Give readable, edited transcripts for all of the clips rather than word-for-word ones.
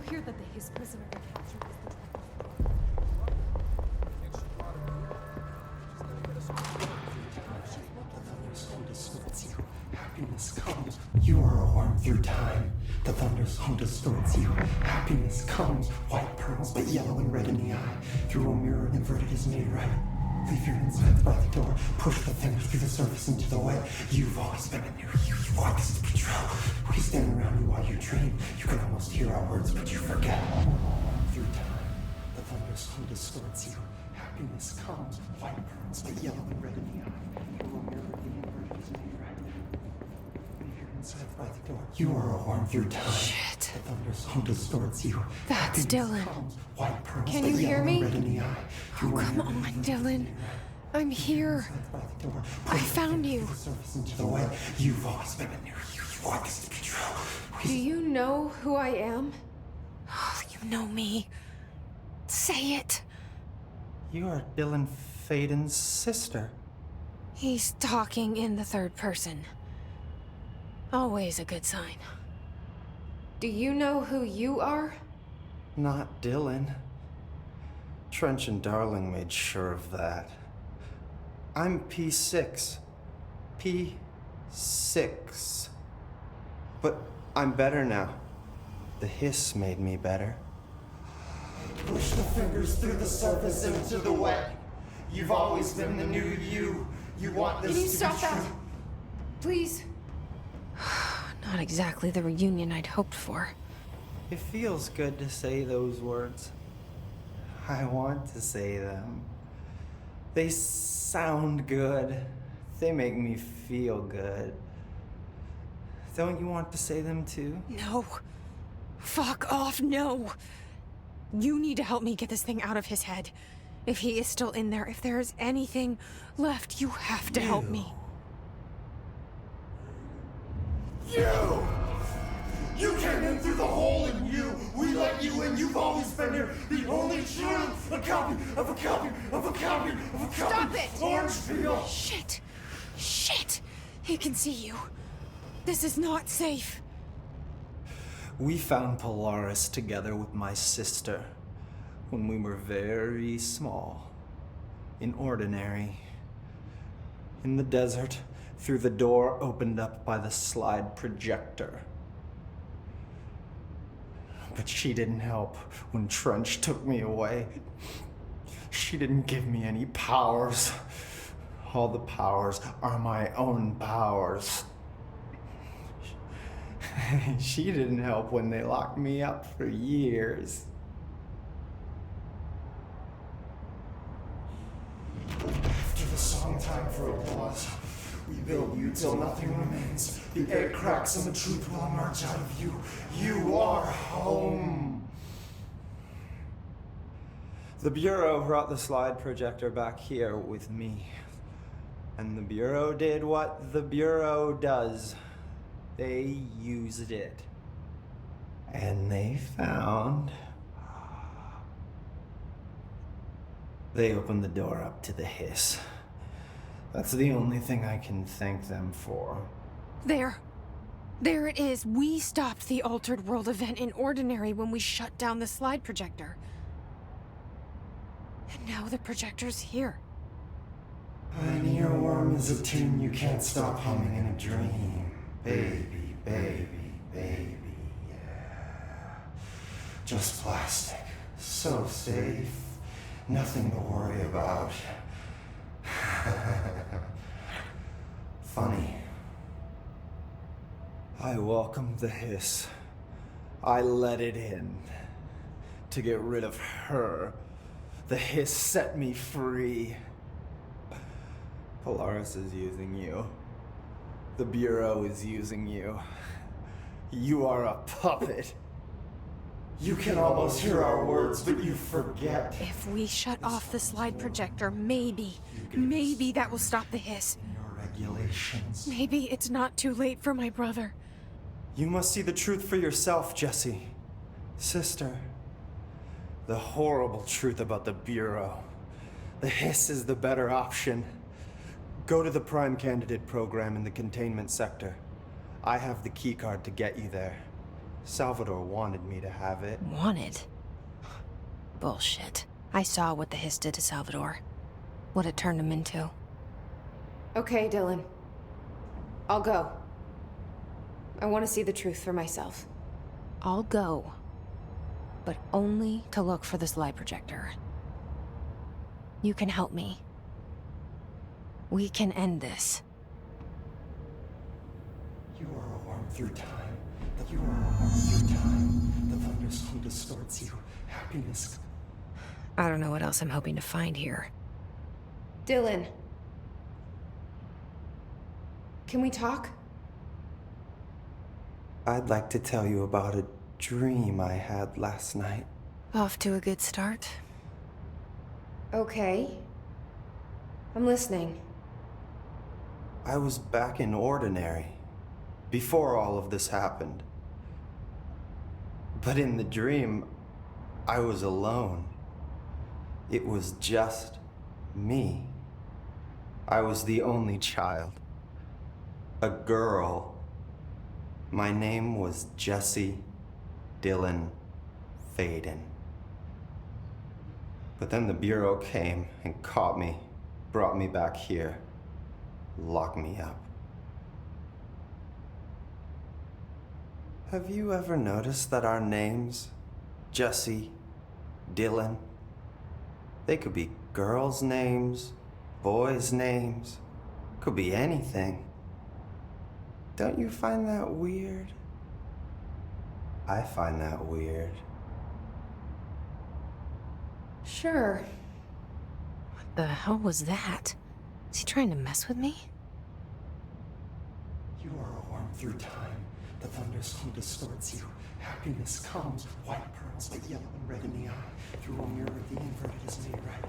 hear that the Hiss prisoner they captured is the Happiness comes. You are a worm through time. The thunderstorm distorts you. Happiness comes. White pearls, but yellow and red in the eye. Through a mirror, inverted is made right. Leave your insides by the door. Push the fingers through the surface into the wet. You've always been in there. You want this to be true. We stand around you while you dream. You can almost hear our words, but you forget. Through time, the thunderstorm distorts you. Happiness comes. White pearls, but yellow and red in the eye. Through a mirror, the inverted is made right. Leave your insides by the door. You are a worm through time. Shit. The thunderstorm distorts you. That's Dylan. White pearls, Can but you hear yellow me? and red in the eye. Oh, come on, Dylan. I'm here. I found you. You've always been in there. You want this to be true. Do you know who I am? Oh, you know me. Say it. You are Dylan Faden's sister. He's talking in the third person. Always a good sign. Do you know who you are? Not Dylan. Trench and Darling made sure of that. I'm P6. P6. But I'm better now. The hiss made me better. Push the fingers through the surface into the wet. You've always been the new you. You want this Can you to stop be that? true. Please? Not exactly the reunion I'd hoped for. It feels good to say those words. I want to say them. They sound good. They make me feel good. Don't you want to say them too? No. Fuck off, no. You need to help me get this thing out of his head. If he is still in there, if there is anything left, you have to help me. You! You came in through the hole in you! We let you in! You've always been here! The only truth! A copy of a copy of a copy of a copy! Stop it! Orange peel! Shit! Shit! He can see you. This is not safe. We found Polaris together with my sister when we were very small, in Ordinary, in the desert, through the door opened up by the slide projector. But she didn't help when Trench took me away. She didn't give me any powers. All the powers are my own powers. She didn't help when they locked me up for years. After the song time for applause, we build you till nothing remains. The air cracks and the truth will emerge out of you. You are home. The Bureau brought the slide projector back here with me. And the Bureau did what the Bureau does. They used it. And they found... They opened the door up to the hiss. That's the only thing I can thank them for. There. There it is. We stopped the Altered World event in Ordinary when we shut down the slide projector. And now the projector's here. An earworm is a tune you can't stop humming in a dream. Baby, baby, baby, yeah. Just plastic. So safe. Nothing to worry about. Funny. I welcomed the hiss. I let it in. To get rid of her. The hiss set me free. Polaris is using you. The Bureau is using you. You are a puppet. You can almost hear our words, but you forget. If we shut off the slide projector, maybe that will stop the hiss. Your regulations. Maybe it's not too late for my brother. You must see the truth for yourself, Jessie. Sister. The horrible truth about the Bureau. The hiss is the better option. Go to the Prime Candidate program in the containment sector. I have the keycard to get you there. Salvador wanted me to have it. Wanted? Bullshit. I saw what the hiss did to Salvador. What it turned him into. Okay, Dylan. I'll go. I want to see the truth for myself. I'll go. But only to look for this lie projector. You can help me. We can end this. You are a worm through time. You are a worm through time. The thunderstorm distorts you. Happiness. I don't know what else I'm hoping to find here. Dylan. Can we talk? I'd like to tell you about a dream I had last night. Off to a good start. Okay. I'm listening. I was back in Ordinary before all of this happened. But in the dream, I was alone. It was just me. I was the only child. A girl. My name was Jesse Dylan Faden. But then the Bureau came and caught me, brought me back here, locked me up. Have you ever noticed that our names, Jesse, Dylan, they could be girls' names, boys' names, could be anything. Don't you find that weird? I find that weird. Sure. What the hell was that? Is he trying to mess with me? You are a worm through time. The thunderstorm distorts you. Happiness comes, white pearls, but yellow and red in the eye. Through a mirror, the inverted is made right.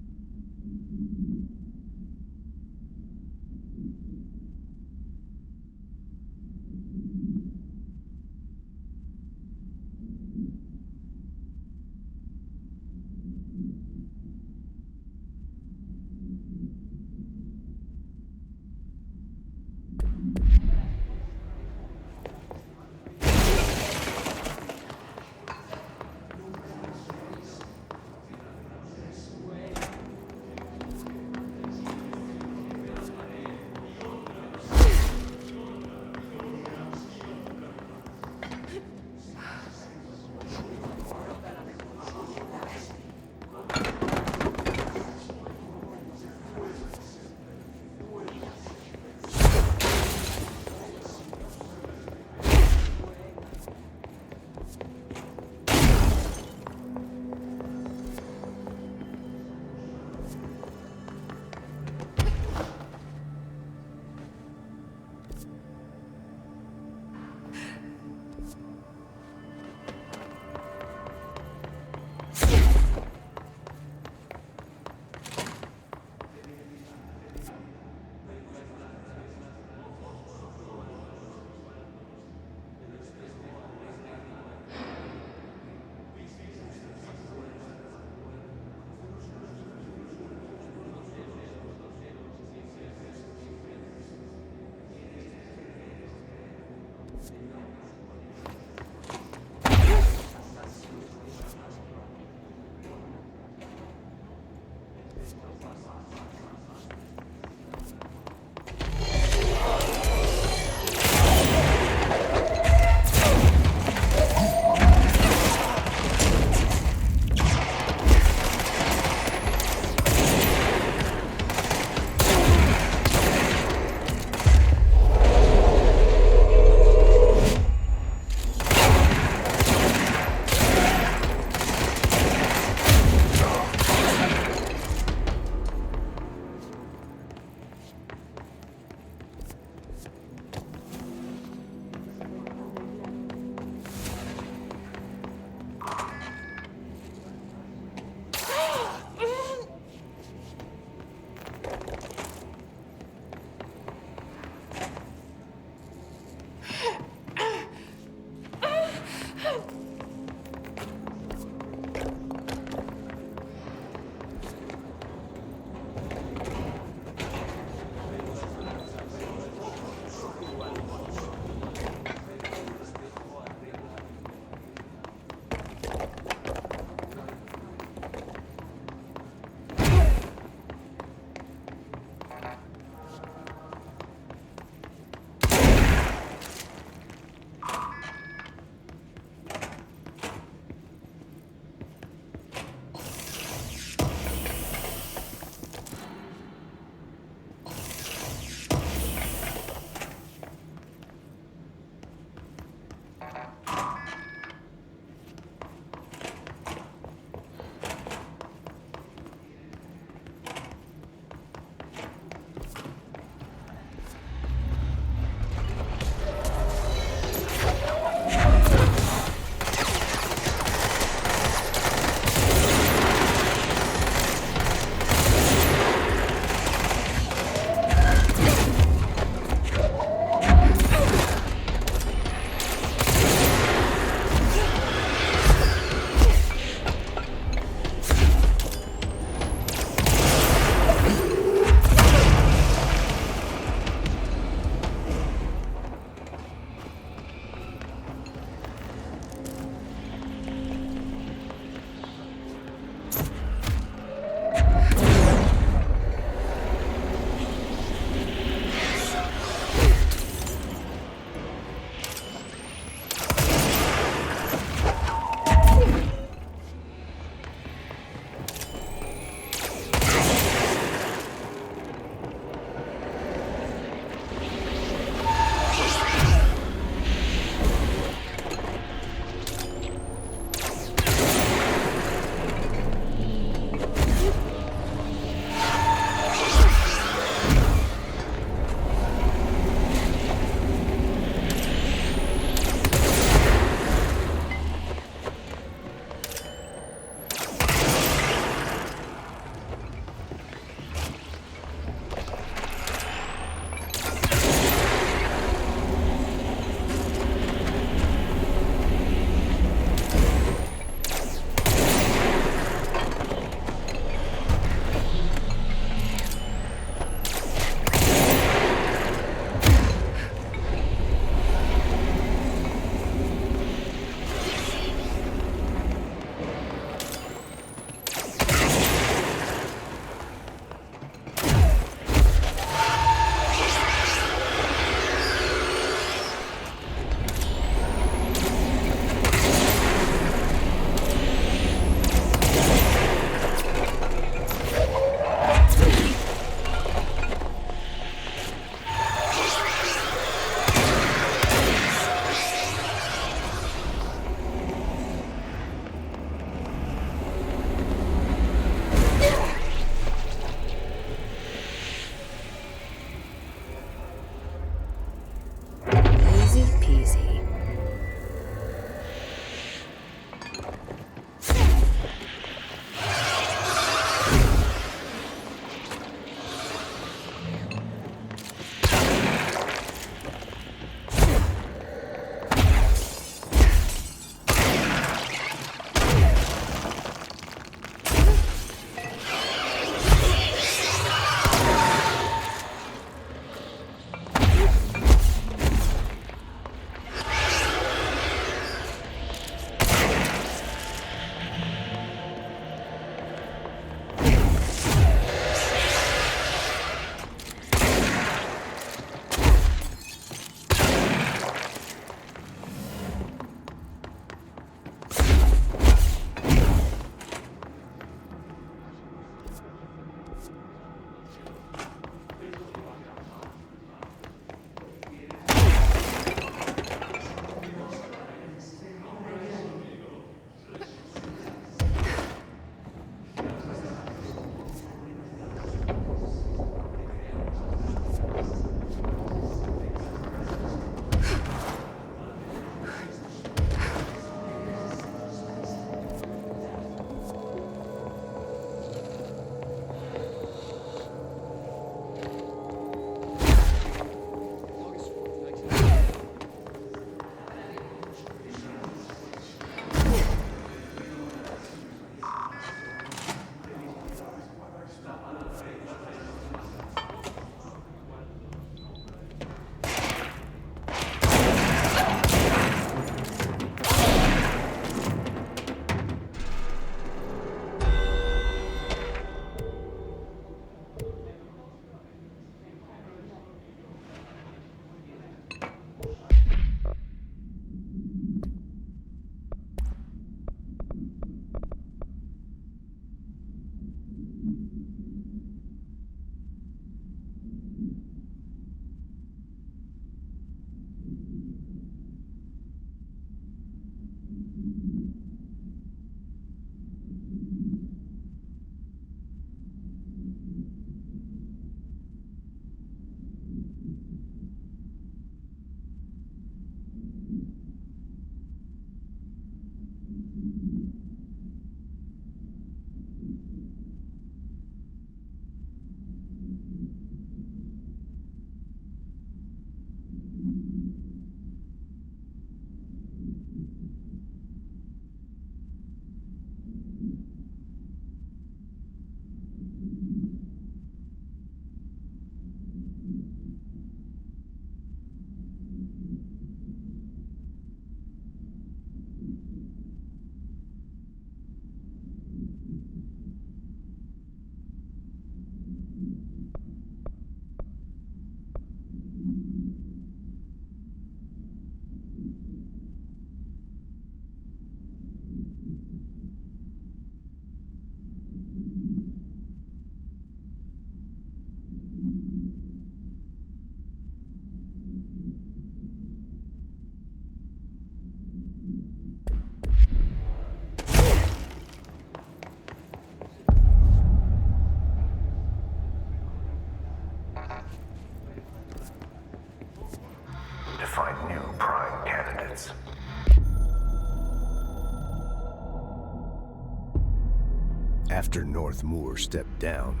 After North Moore stepped down,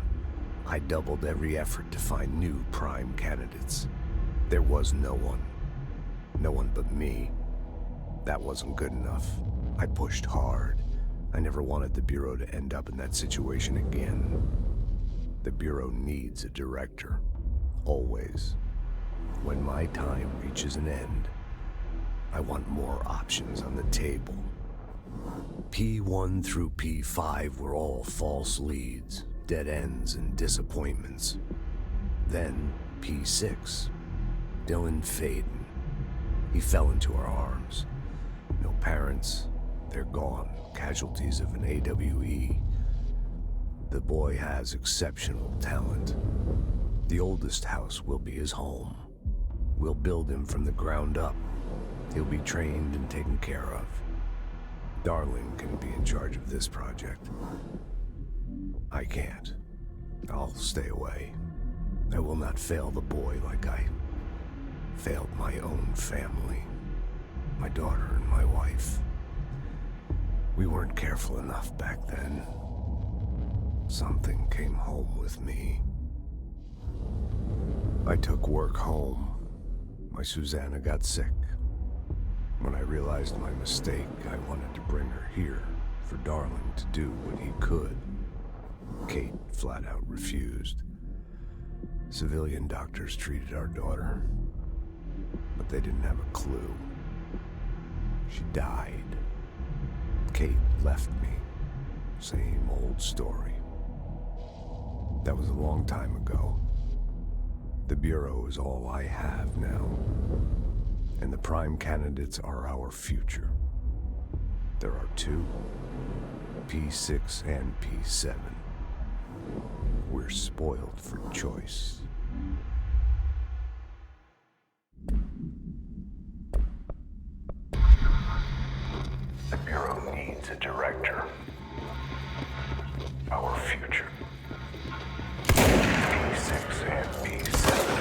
I doubled every effort to find new prime candidates. There was no one. No one but me. That wasn't good enough. I pushed hard. I never wanted the Bureau to end up in that situation again. The Bureau needs a director. Always. When my time reaches an end, I want more options on the table. P1 through P5 were all false leads, dead ends, and disappointments. Then P6, Dylan Faden. He fell into our arms. No parents, they're gone, casualties of an AWE. The boy has exceptional talent. The oldest house will be his home. We'll build him from the ground up. He'll be trained and taken care of. Darling can be in charge of this project. I can't. I'll stay away. I will not fail the boy like I failed my own family. My daughter and my wife. We weren't careful enough back then. Something came home with me. I took work home. My Susanna got sick. When I realized my mistake, I wanted to bring her here for Darling to do what he could. Kate flat out refused. Civilian doctors treated our daughter, but they didn't have a clue. She died. Kate left me. Same old story. That was a long time ago. The Bureau is all I have now. And the prime candidates are our future. There are two, P6 and P7. We're spoiled for choice. The Bureau needs a director. Our future. P6 and P7.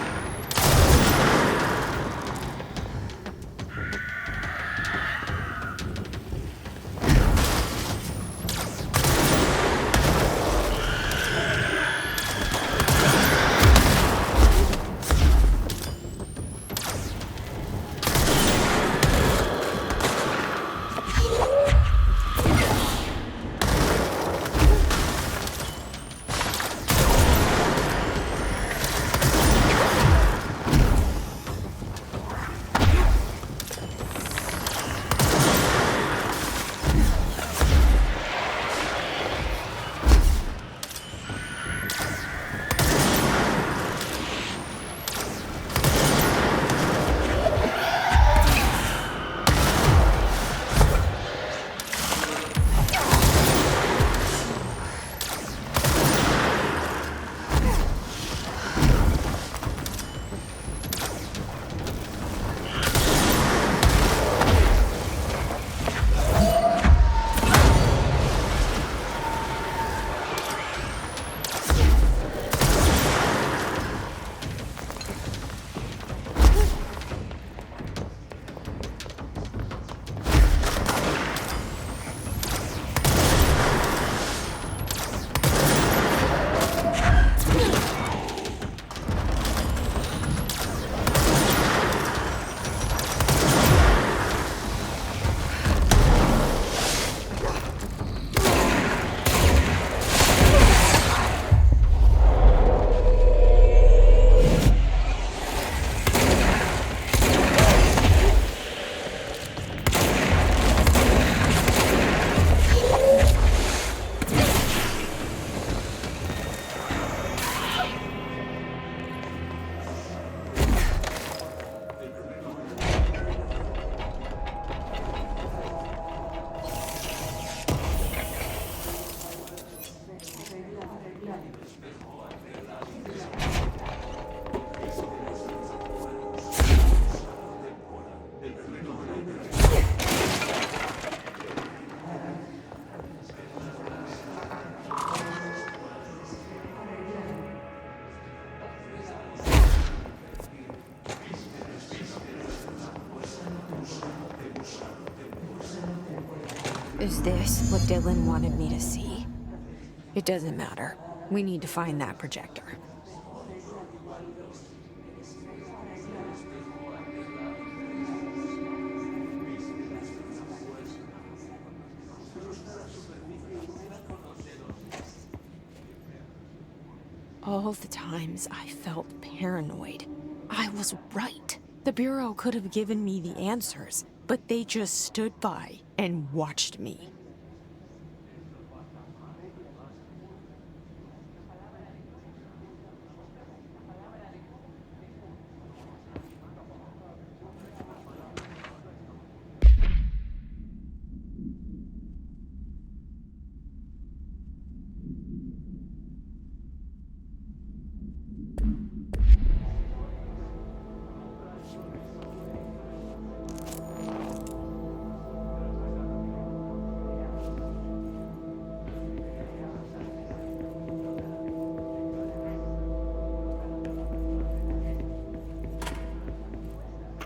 Is this what Dylan wanted me to see? It doesn't matter. We need to find that projector. All the times I felt paranoid, I was right. The Bureau could have given me the answers, but they just stood by and watched me.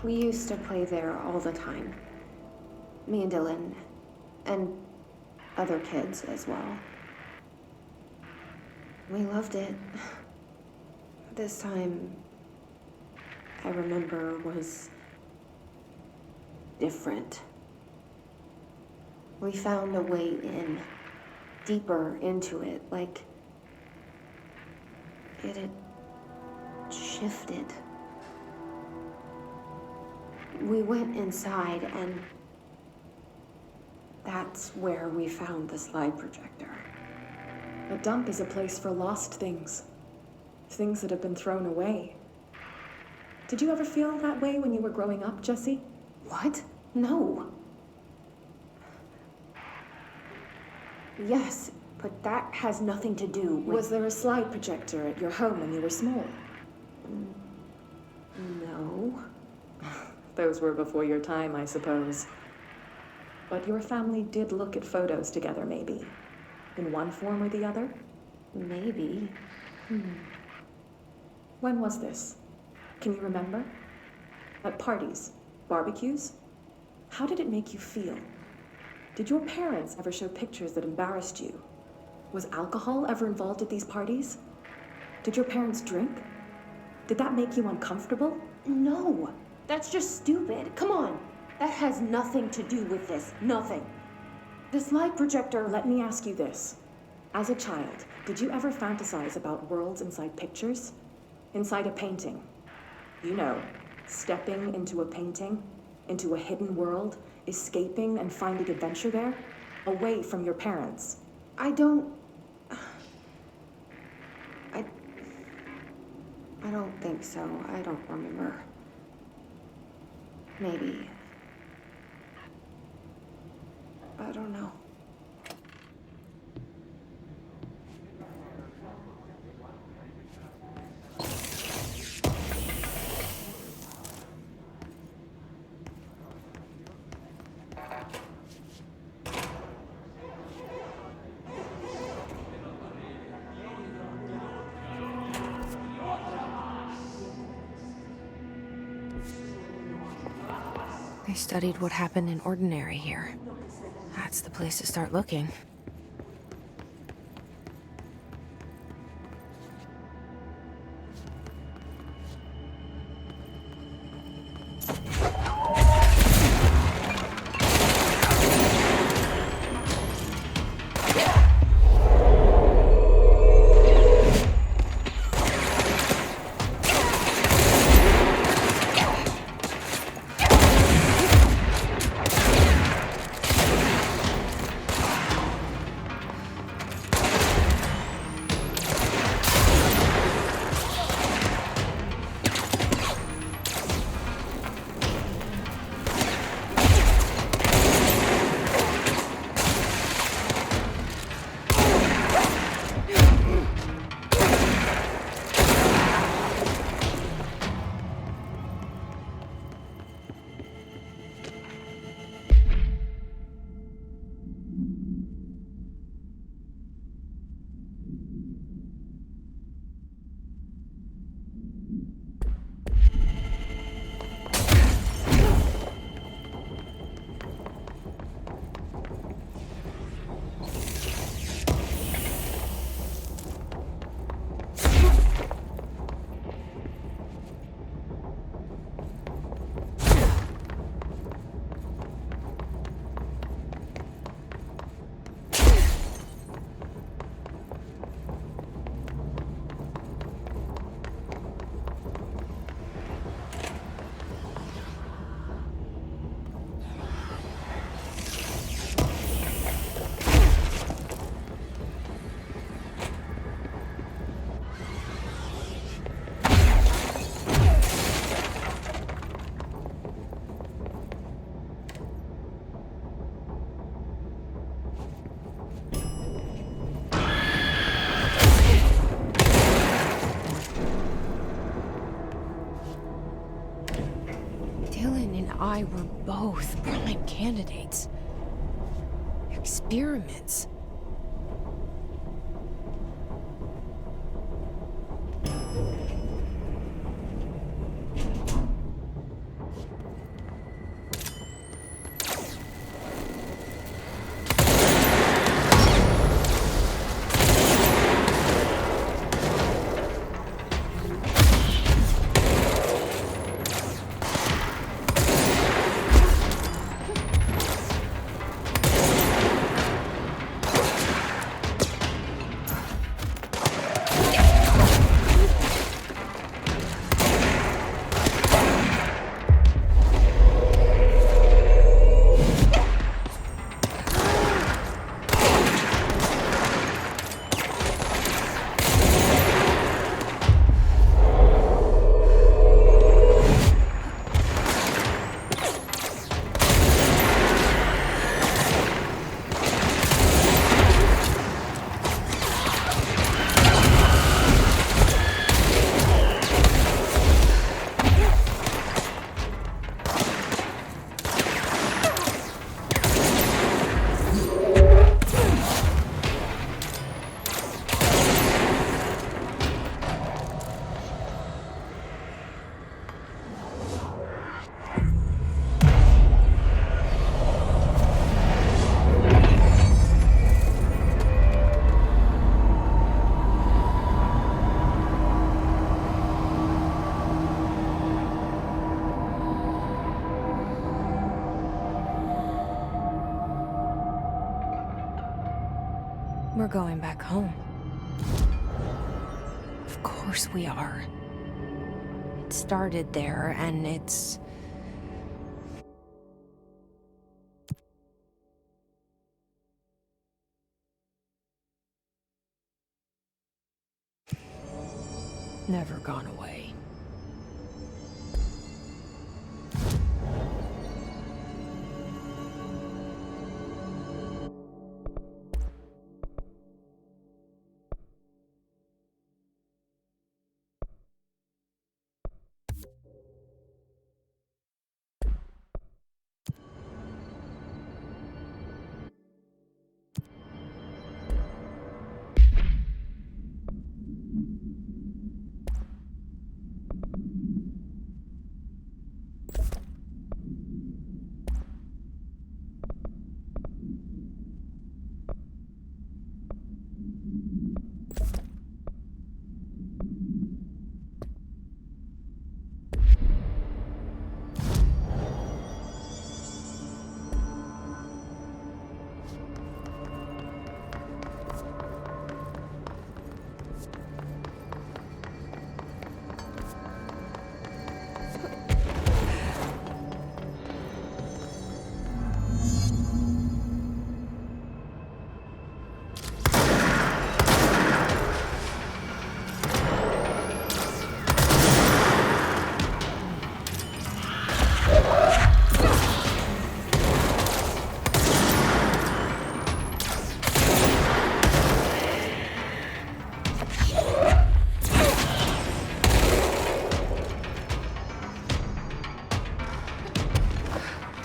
We used to play there all the time. Me and Dylan, and other kids as well. We loved it. This time, I remember, was different. We found a way in, deeper into it, like it had shifted. We went inside, and that's where we found the slide projector. A dump is a place for lost things. Things that have been thrown away. Did you ever feel that way when you were growing up, Jesse? What? No. Yes, but that has nothing to do with... Was there a slide projector at your home when you were small? No. Those were before your time, I suppose. But your family did look at photos together, maybe. In one form or the other? Maybe. When was this? Can you remember? At parties? Barbecues? How did it make you feel? Did your parents ever show pictures that embarrassed you? Was alcohol ever involved at these parties? Did your parents drink? Did that make you uncomfortable? No. That's just stupid. Come on. That has nothing to do with this. Nothing. The slide projector, let me ask you this. As a child, did you ever fantasize about worlds inside pictures? Inside a painting? You know, stepping into a painting, into a hidden world, escaping and finding adventure there, away from your parents. I don't think so. I don't remember. Maybe. I don't know. They studied what happened in Ordinary here. That's the place to start looking. I were both prime candidates. Experiments. We're going back home. Of course we are. It started there, and it's... never gone away.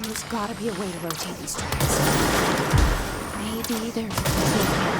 There's gotta be a way to rotate these tracks. Maybe there's a way.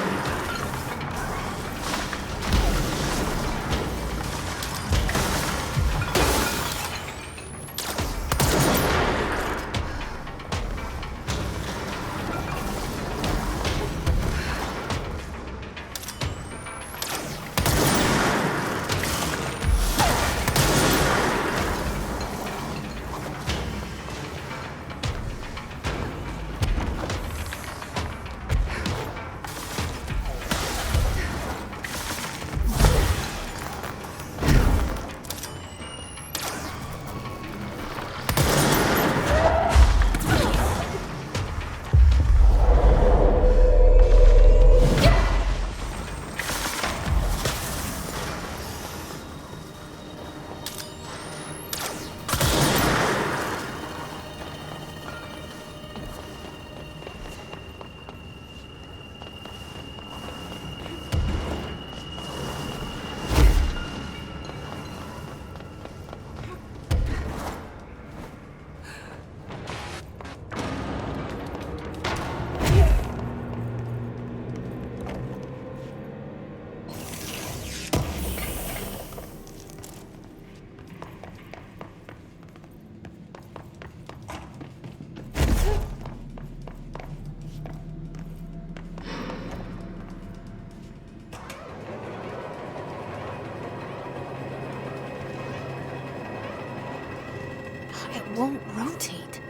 It won't rotate.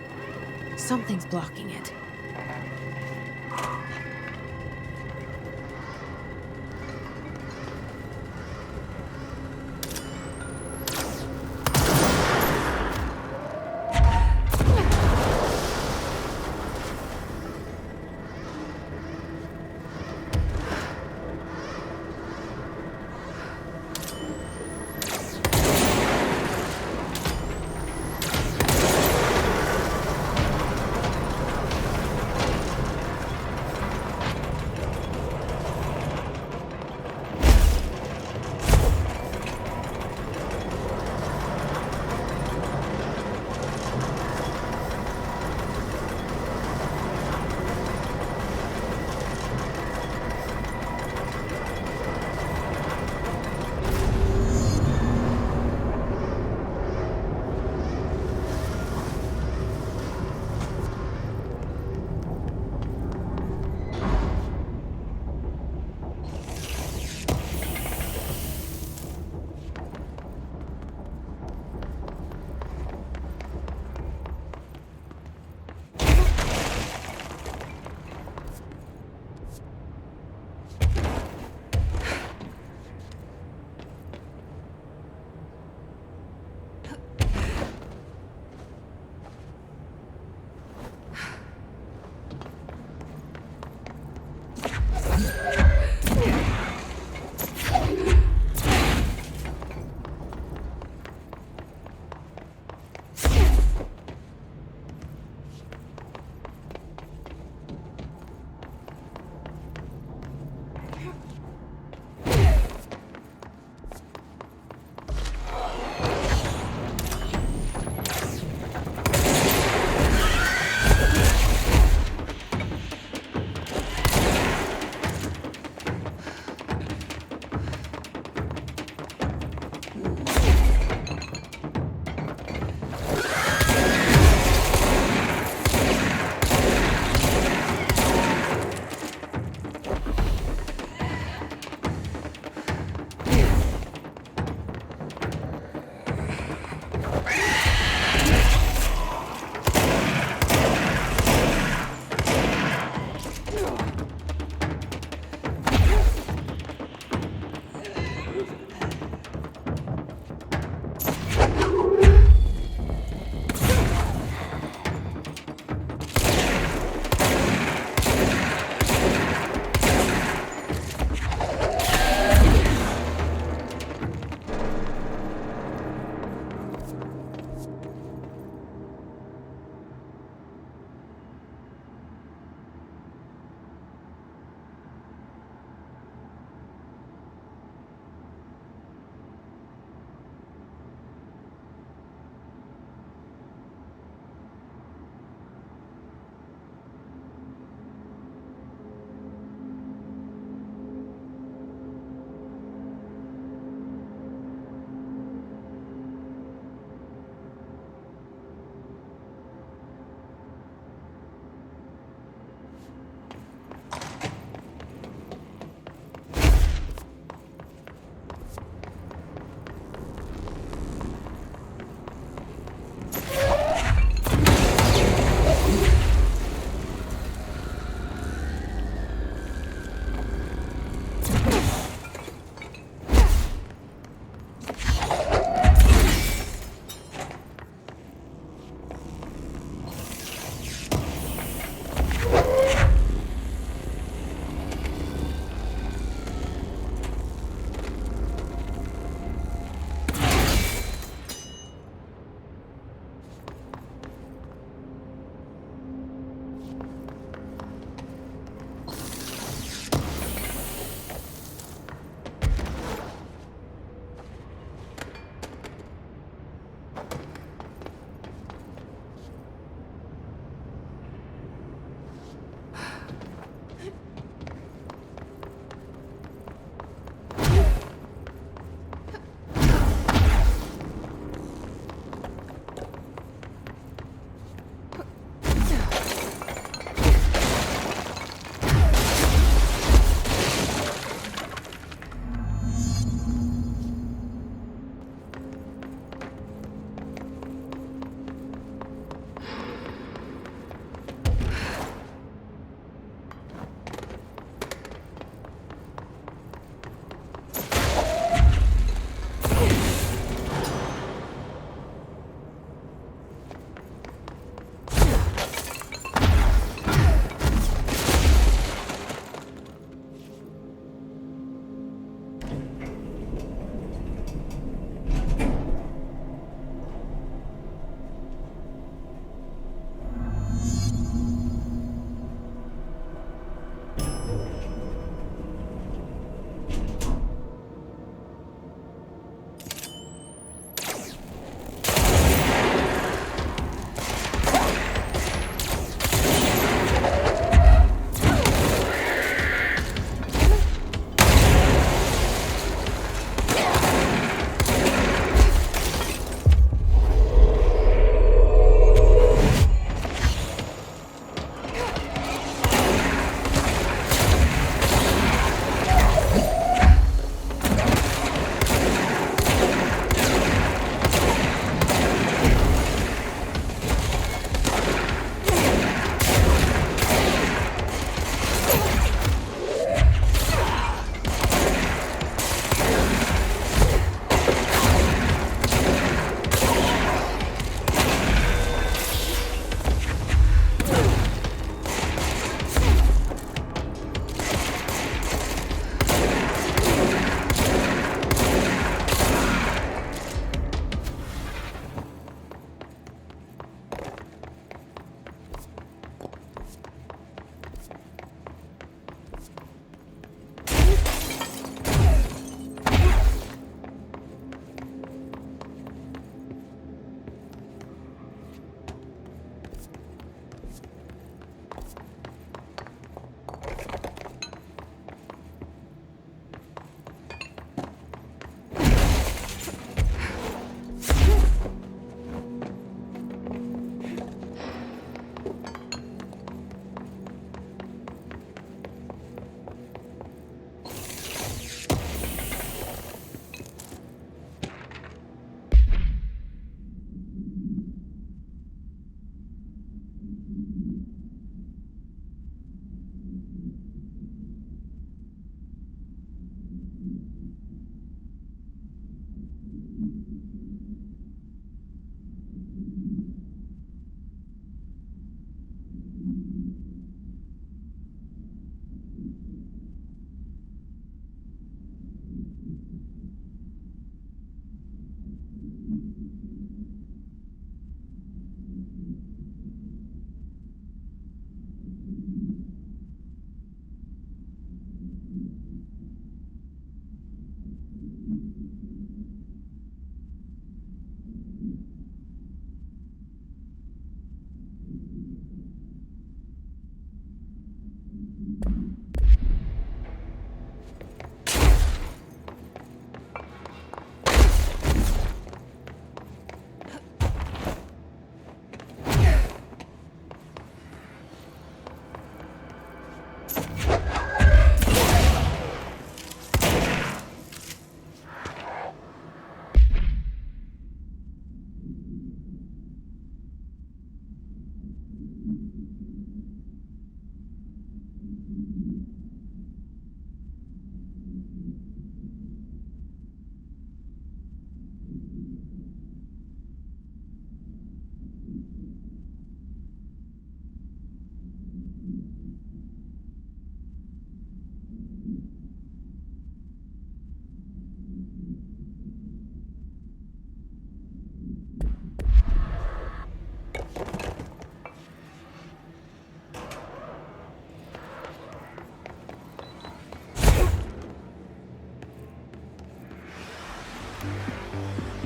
Something's blocking it.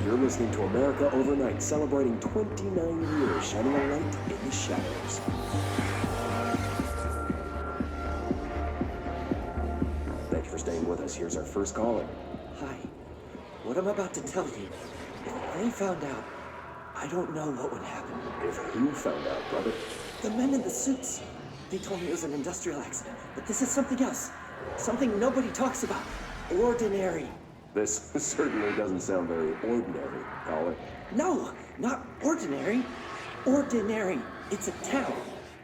You're listening to America Overnight, celebrating 29 years, shining a light in the shadows. Thank you for staying with us. Here's our first caller. Hi. What I'm about to tell you, if they found out, I don't know what would happen. If who found out, brother? The men in the suits. They told me it was an industrial accident, but this is something else. Something nobody talks about. Ordinary. This certainly doesn't sound very ordinary, caller. No, not ordinary. Ordinary. It's a town.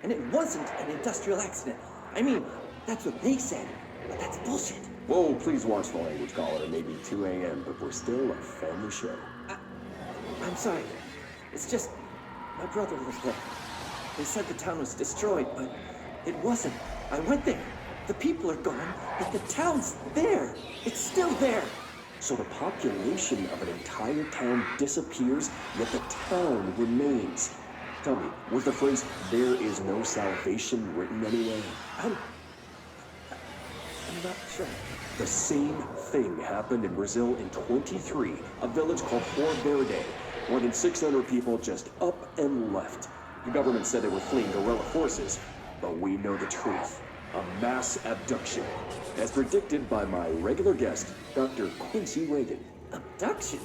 And it wasn't an industrial accident. I mean, that's what they said, but that's bullshit. Whoa, please watch the language, caller. It may be 2 a.m., but we're still a family show. I'm sorry. It's just, my brother lived there. They said the town was destroyed, but it wasn't. I went there. The people are gone, but the town's there. It's still there. So the population of an entire town disappears, yet the town remains. Tell me, was the phrase, "there is no salvation," written anywhere? I'm not sure. The same thing happened in Brazil in 23, a village called Flor Verde. More than 600 people just up and left. The government said they were fleeing guerrilla forces, but we know the truth. A mass abduction, as predicted by my regular guest, Dr. Quincy Reagan. Abduction?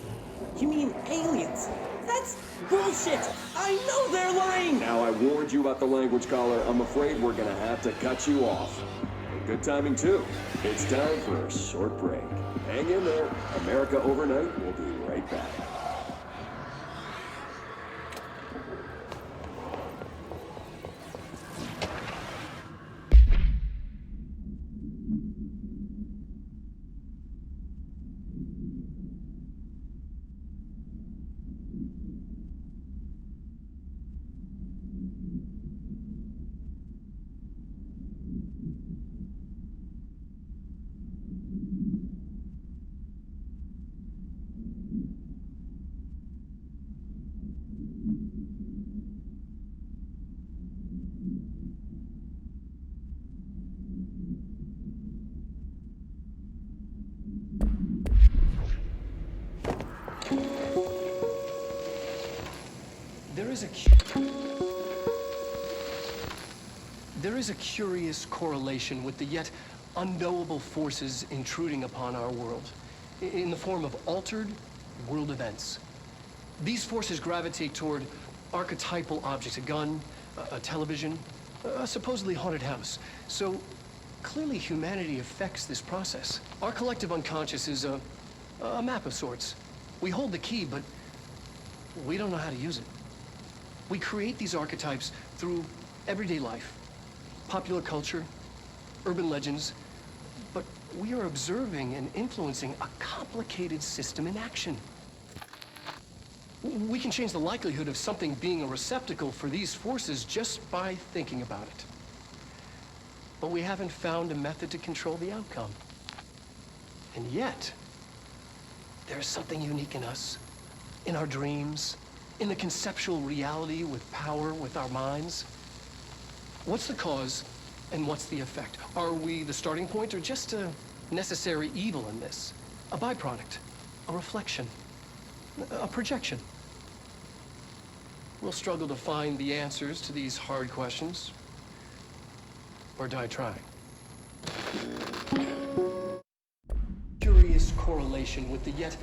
You mean aliens? That's bullshit! I know they're lying! Now, I warned you about the language, caller. I'm afraid we're gonna have to cut you off. And good timing, too. It's time for a short break. Hang in there. America Overnight will be right back. There is a curious correlation with the yet unknowable forces intruding upon our world in the form of altered world events. These forces gravitate toward archetypal objects, a gun, a television, a supposedly haunted house. So clearly humanity affects this process. Our collective unconscious is a map of sorts. We hold the key, but we don't know how to use it. We create these archetypes through everyday life, popular culture, urban legends, but we are observing and influencing a complicated system in action. We can change the likelihood of something being a receptacle for these forces just by thinking about it. But we haven't found a method to control the outcome. And yet, there's something unique in us, in our dreams, in the conceptual reality with power with our minds. What's the cause and what's the effect? Are we the starting point or just a necessary evil in this? A byproduct, a reflection, a projection? We'll struggle to find the answers to these hard questions, or die trying. Curious correlation with the yet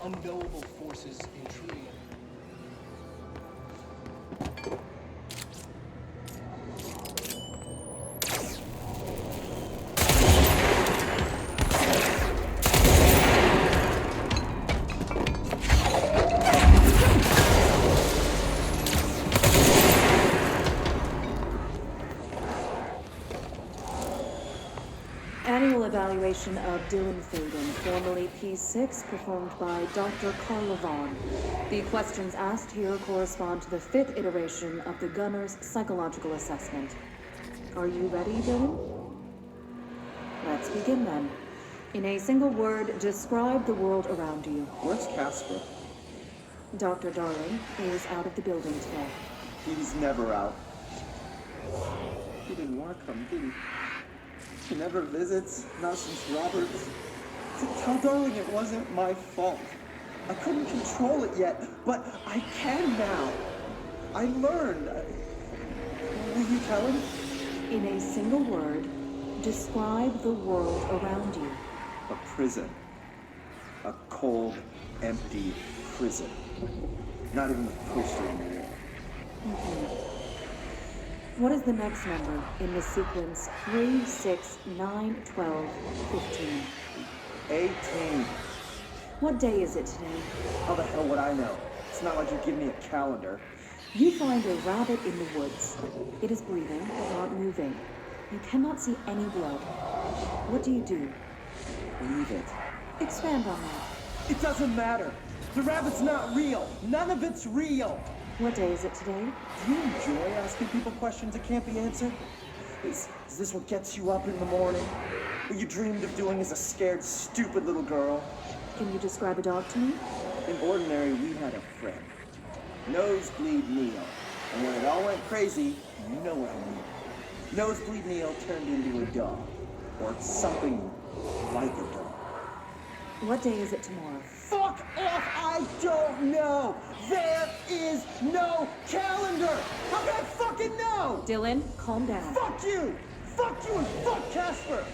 unknowable forces intruding. Annual evaluation of Dylan Faden, formerly P6, performed by Dr. Carla Vaughn. The questions asked here correspond to the 5th iteration of the Gunner's psychological assessment. Are you ready, Dylan? Let's begin then. In a single word, describe the world around you. Where's Casper? Dr. Darling is out of the building today. He's never out. He didn't want to come, did he? He never visits, not since Roberts. Tell Darling it wasn't my fault. I couldn't control it yet, but I can now. I learned. Will you tell him? In a single word, describe the world around you. A prison. A cold, empty prison. Not even a poster on the wall. What is the next number in the sequence 3, 6, 9, 12, 15? 18. What day is it today? How the hell would I know? It's not like you give me a calendar. You find a rabbit in the woods. It is breathing, but not moving. You cannot see any blood. What do you do? Leave it. Expand on that. It doesn't matter. The rabbit's not real. None of it's real. What day is it today? Do you enjoy asking people questions that can't be answered? Is this what gets you up in the morning? What you dreamed of doing as a scared, stupid little girl? Can you describe a dog to me? In ordinary, we had a friend. Nosebleed Neil. And when it all went crazy, you know what I mean. Nosebleed Neil turned into a dog. Or something like a dog. What day is it tomorrow? Fuck off! I don't know! There is no calendar! How can I fucking know? Dylan, calm down. Fuck you! Fuck you and fuck Casper!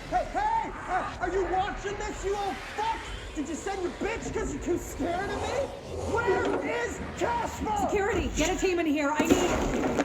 Hey! Are you watching this, you old fuck? Did you send your bitch because you're too scared of me? Where is Casper? Security, get a team in here. I need...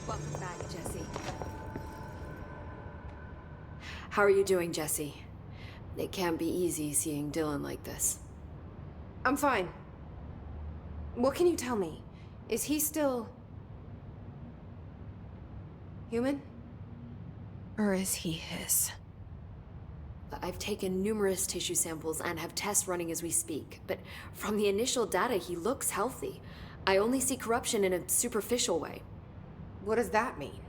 Welcome back, Jesse. How are you doing, Jesse? It can't be easy seeing Dylan like this. I'm fine. What can you tell me? Is he still... human? Or is he his? I've taken numerous tissue samples and have tests running as we speak, but from the initial data, he looks healthy. I only see corruption in a superficial way. What does that mean?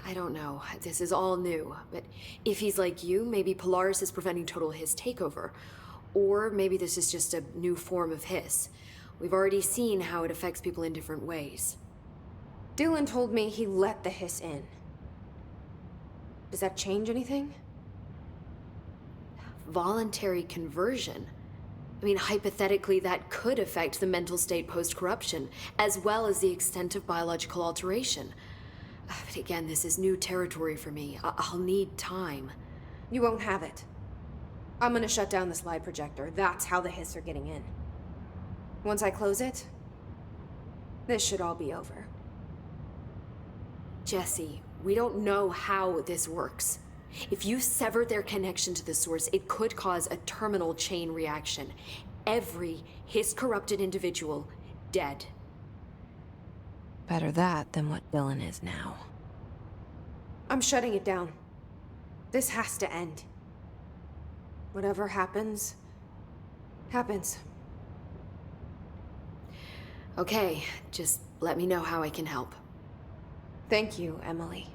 I don't know. This is all new, but if he's like you, maybe Polaris is preventing total Hiss takeover. Or maybe this is just a new form of Hiss. We've already seen how it affects people in different ways. Dylan told me he let the Hiss in. Does that change anything? Voluntary conversion? I mean, hypothetically, that could affect the mental state post-corruption, as well as the extent of biological alteration. But again, this is new territory for me. I'll need time. You won't have it. I'm gonna shut down the slide projector. That's how the Hiss are getting in. Once I close it, this should all be over. Jesse, we don't know how this works. If you sever their connection to the source, it could cause a terminal chain reaction. Every Hiss-corrupted individual dead. Better that than what Dylan is now. I'm shutting it down. This has to end. Whatever happens, happens. Okay, just let me know how I can help. Thank you, Emily.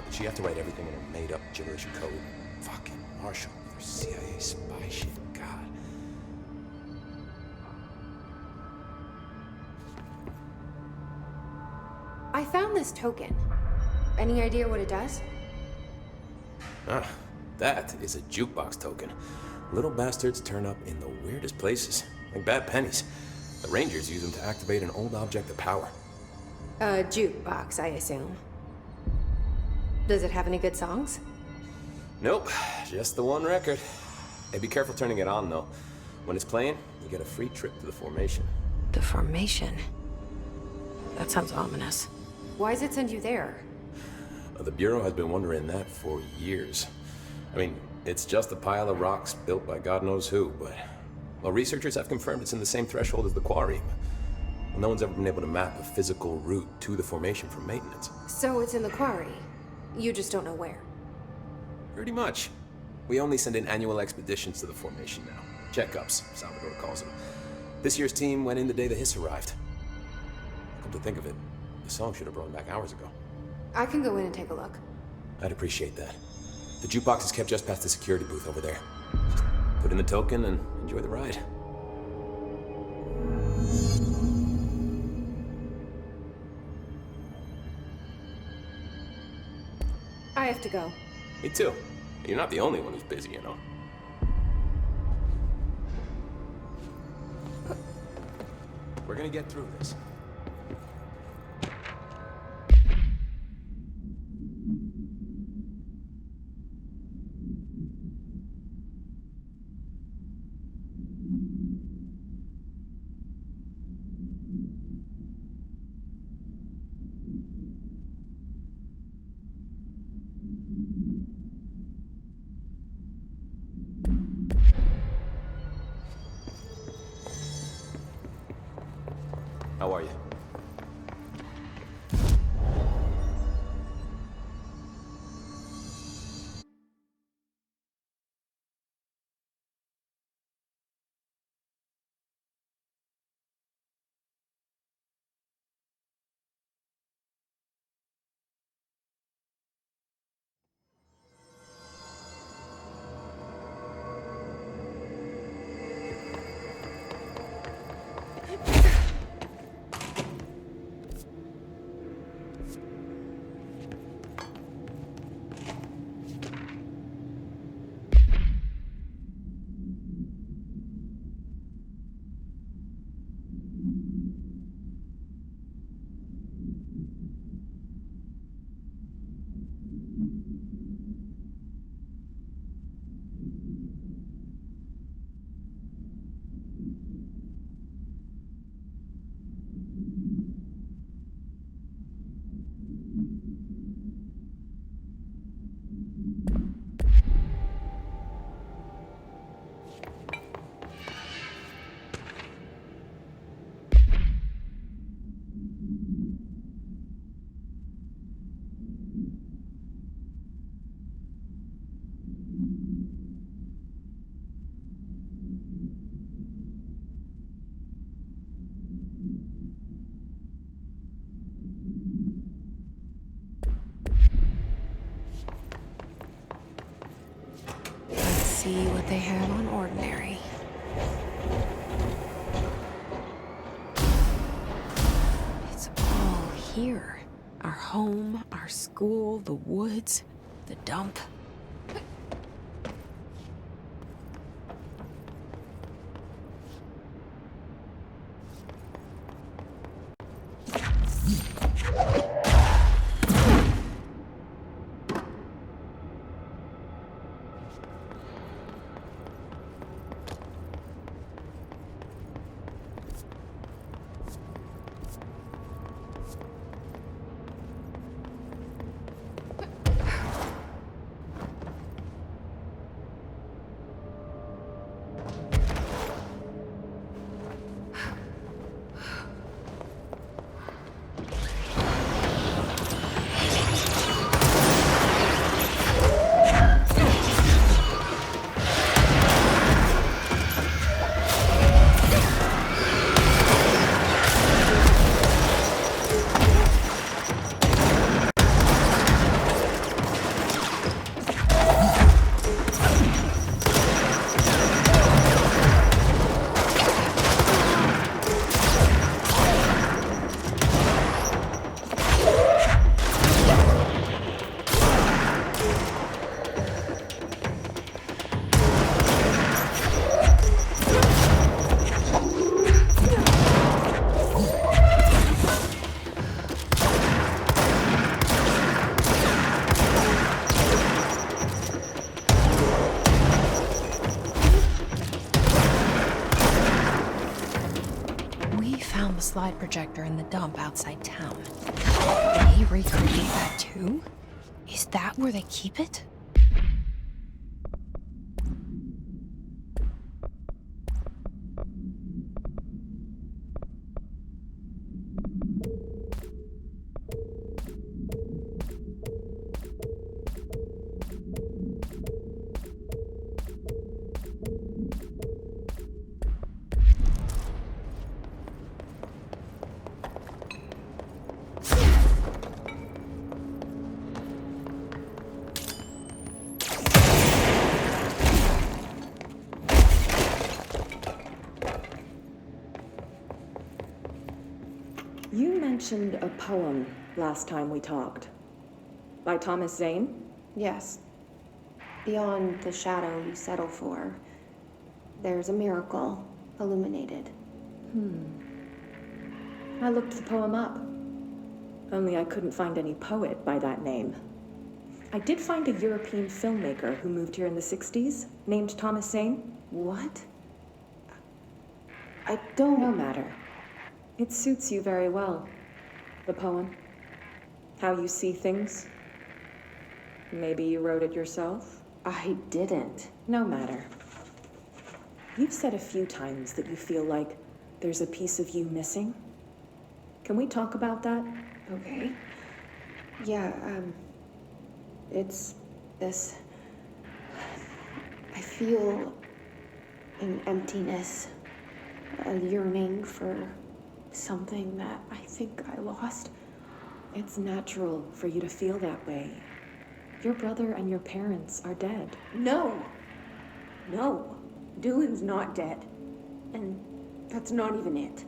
Did she have to write everything in a made-up gibberish code? Fucking Marshall, their CIA spy shit, God. I found this token. Any idea what it does? Ah, that is a jukebox token. Little bastards turn up in the weirdest places, like bad pennies. The Rangers use them to activate an old object of power. A jukebox, I assume. Does it have any good songs? Nope, just the one record. Hey, be careful turning it on, though. When it's playing, you get a free trip to the formation. The formation? That sounds ominous. Why does it send you there? The Bureau has been wondering that for years. I mean, it's just a pile of rocks built by God knows who, but... Well, researchers have confirmed it's in the same threshold as the quarry. Well, no one's ever been able to map a physical route to the formation for maintenance. So it's in the quarry. You just don't know where. Pretty much. We only send in annual expeditions to the formation now. Checkups, Salvador calls them. This year's team went in the day the hiss arrived. Come to think of it, the song should have brought him back hours ago. I can go in and take a look. I'd appreciate that. The jukebox is kept just past the security booth over there. Just put in the token and enjoy the ride. I have to go. Me too. You're not the only one who's busy, you know. We're gonna get through this. How are you? See what they have on ordinary. It's all here. Our home, our school, the woods, the dump. slide projector in the dump outside town. Did he recreate that too? Is that where they keep it? You mentioned a poem last time we talked. By Thomas Zane? Yes. Beyond the shadow you settle for, there's a miracle illuminated. I looked the poem up. Only I couldn't find any poet by that name. I did find a European filmmaker who moved here in the 60s, named Thomas Zane. What? I don't... No matter. It suits you very well. The poem. How you see things. Maybe you wrote it yourself? I didn't. No matter. You've said a few times that you feel like there's a piece of you missing. Can we talk about that? Okay. Yeah, it's this... I feel an emptiness, a yearning for something that I think I lost. It's natural for you to feel that way. Your brother and your parents are dead. No! No. Dylan's not dead. And that's not even it.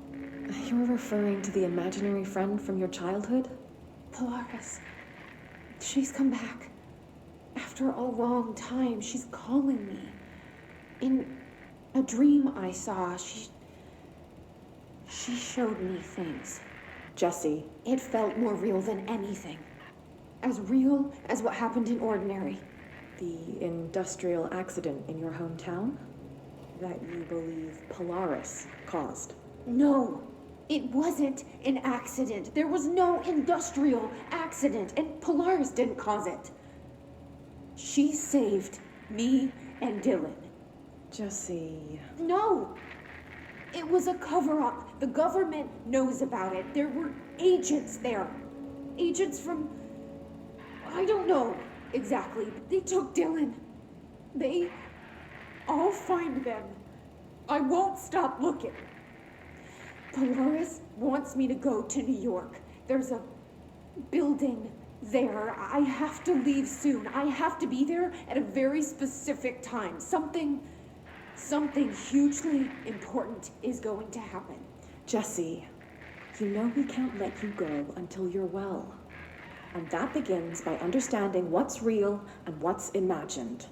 You're referring to the imaginary friend from your childhood? Polaris. She's come back. After a long time, she's calling me. In a dream I saw, she showed me things. Jesse. It felt more real than anything. As real as what happened in Ordinary. The industrial accident in your hometown? That you believe Polaris caused? No, it wasn't an accident. There was no industrial accident, and Polaris didn't cause it. She saved me and Dylan. Jesse... No! It was a cover-up. The government knows about it. There were agents there. Agents from... I don't know exactly. They took Dylan. I'll find them. I won't stop looking. Polaris wants me to go to New York. There's a building there. I have to leave soon. I have to be there at a very specific time. Something hugely important is going to happen. Jesse, you know we can't let you go until you're well. And that begins by understanding what's real and what's imagined.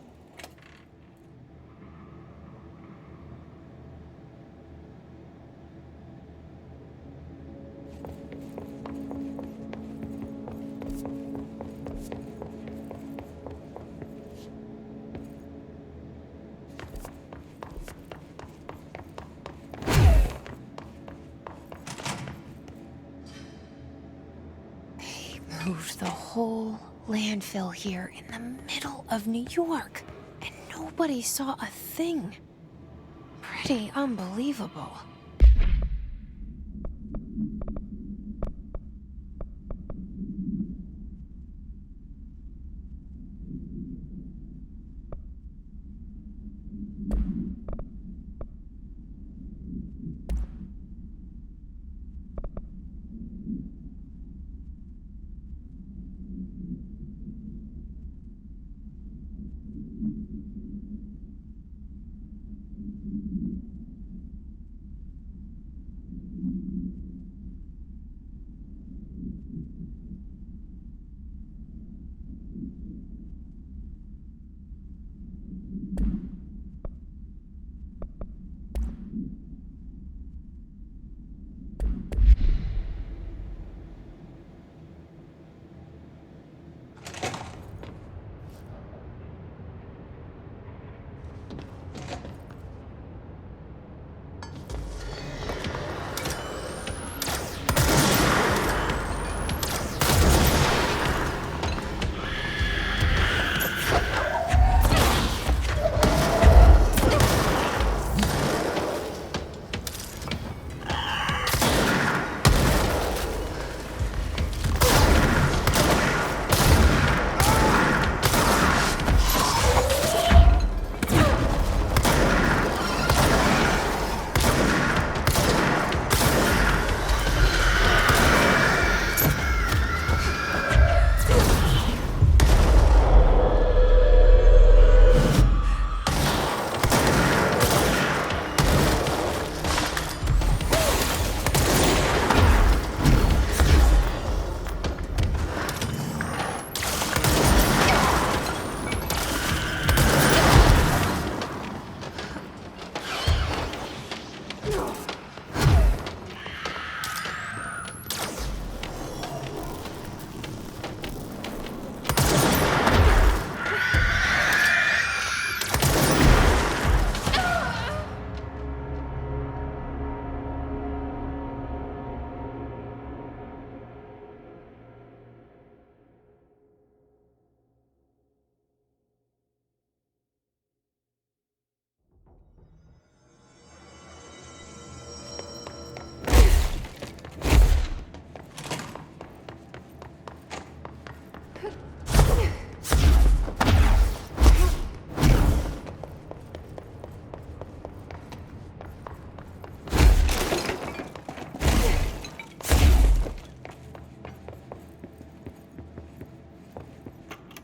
Moved the whole landfill here in the middle of New York, and nobody saw a thing. Pretty unbelievable.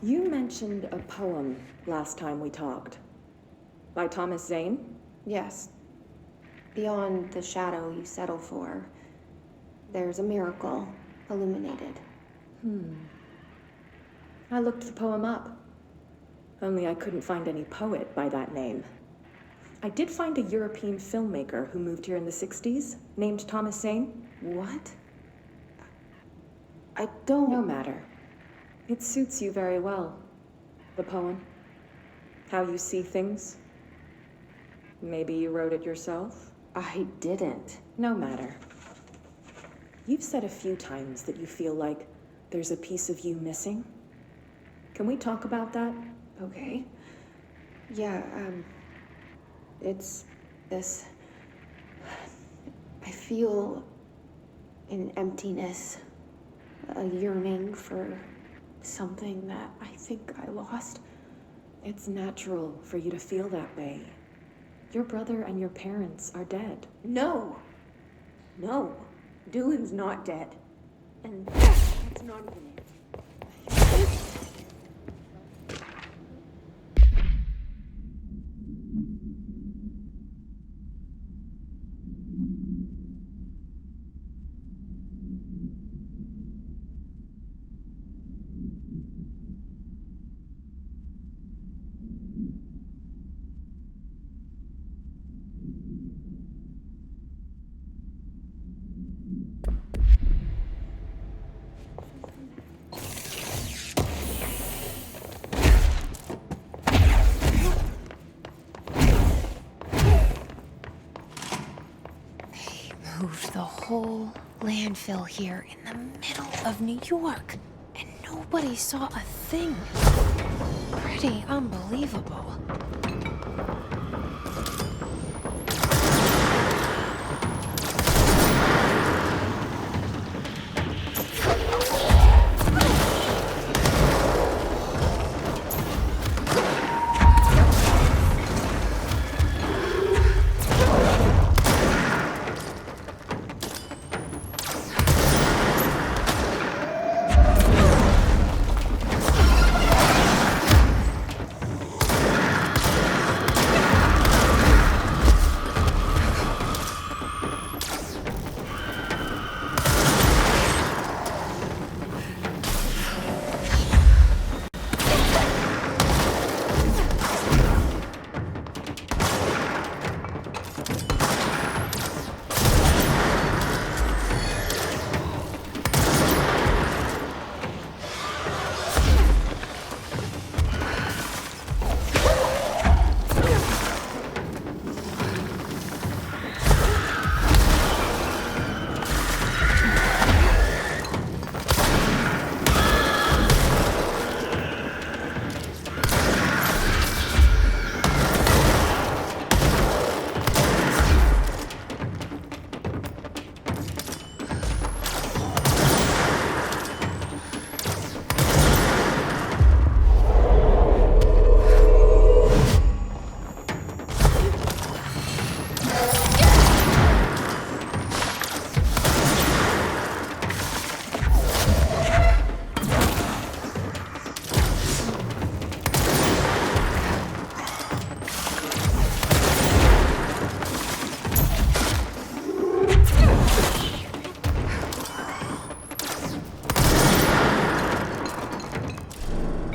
You mentioned a poem last time we talked. By Thomas Zane? Yes. Beyond the shadow you settle for, there's a miracle illuminated. I looked the poem up. Only I couldn't find any poet by that name. I did find a European filmmaker who moved here in the 60s, named Thomas Zane. What? I don't... No matter. It suits you very well. The poem. How you see things. Maybe you wrote it yourself? I didn't. No matter. You've said a few times that you feel like there's a piece of you missing. Can we talk about that? Okay. Yeah, it's this... I feel an emptiness, a yearning for something that I think I lost. It's natural for you to feel that way. Your brother and your parents are dead. No. No. Dylan's not dead. And that's not even it. Moved the whole landfill here in the middle of New York, and nobody saw a thing. Pretty unbelievable.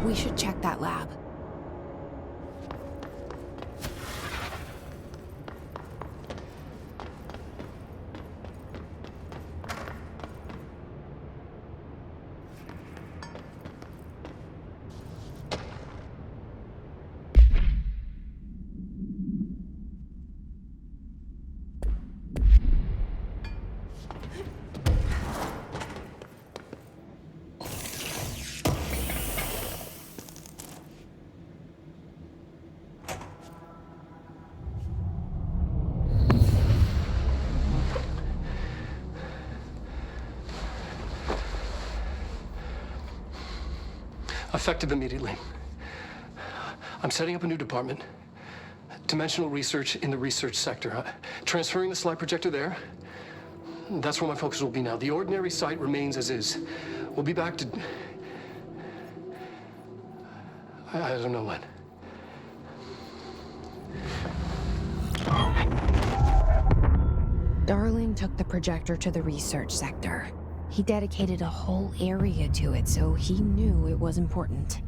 We should check that lab. Effective immediately. I'm setting up a new department. Dimensional research in the research sector. Transferring the slide projector there. That's where my focus will be now. The ordinary site remains as is. We'll be back to... I don't know when. Darling took the projector to the research sector. He dedicated a whole area to it, so he knew it was important.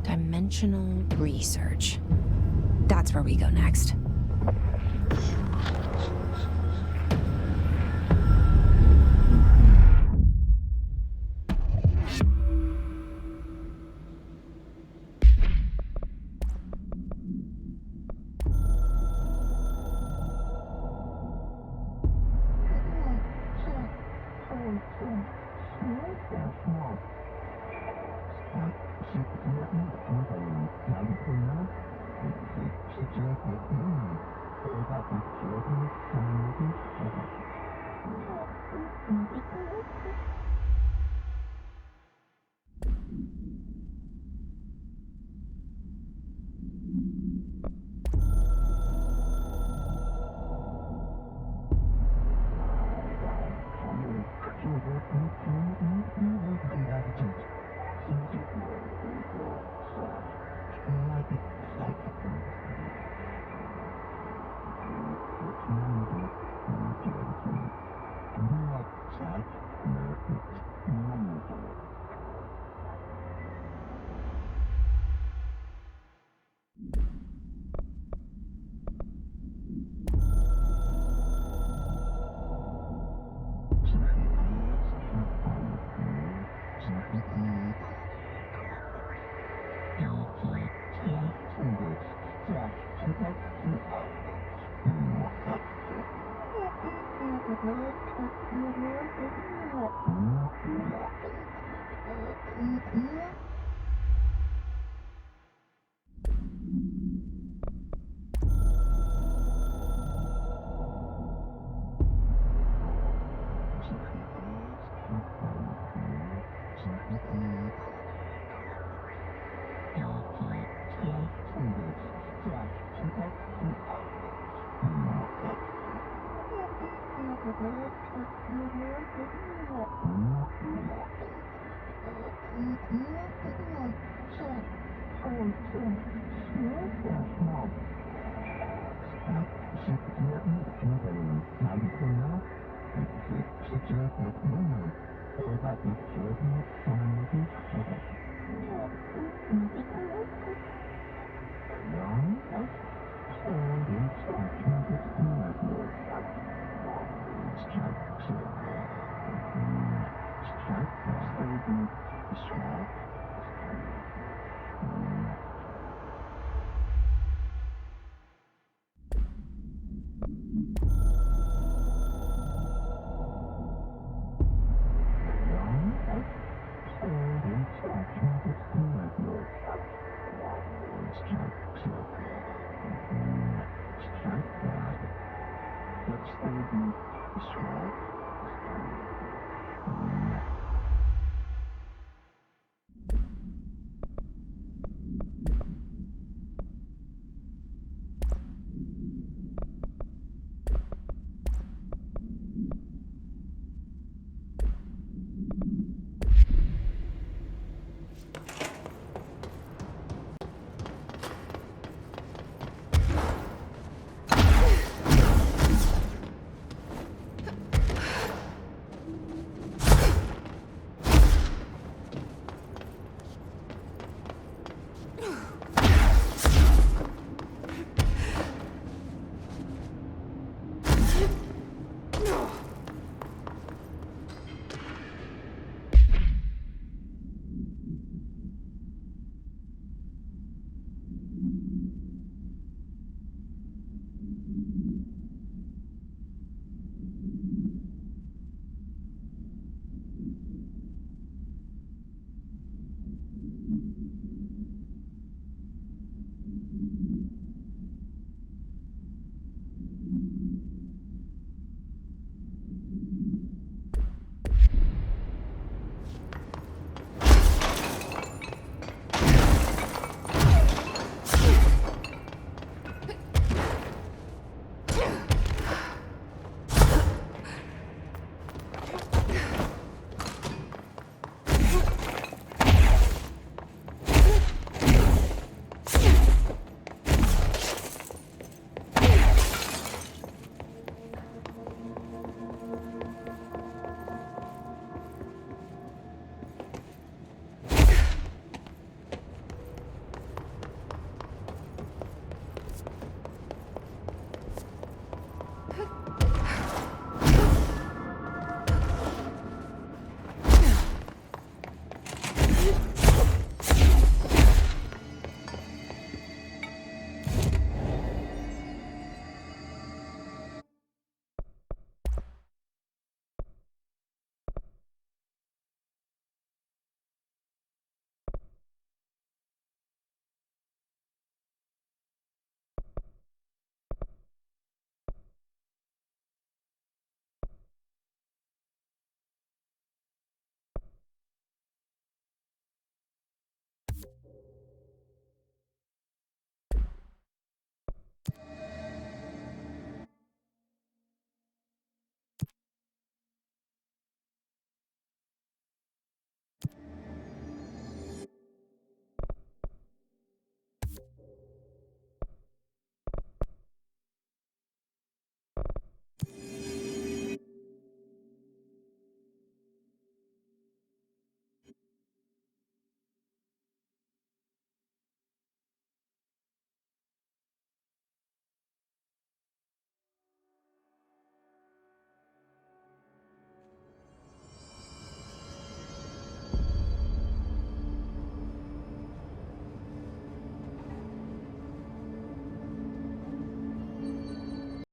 Dimensional research. That's where we go next.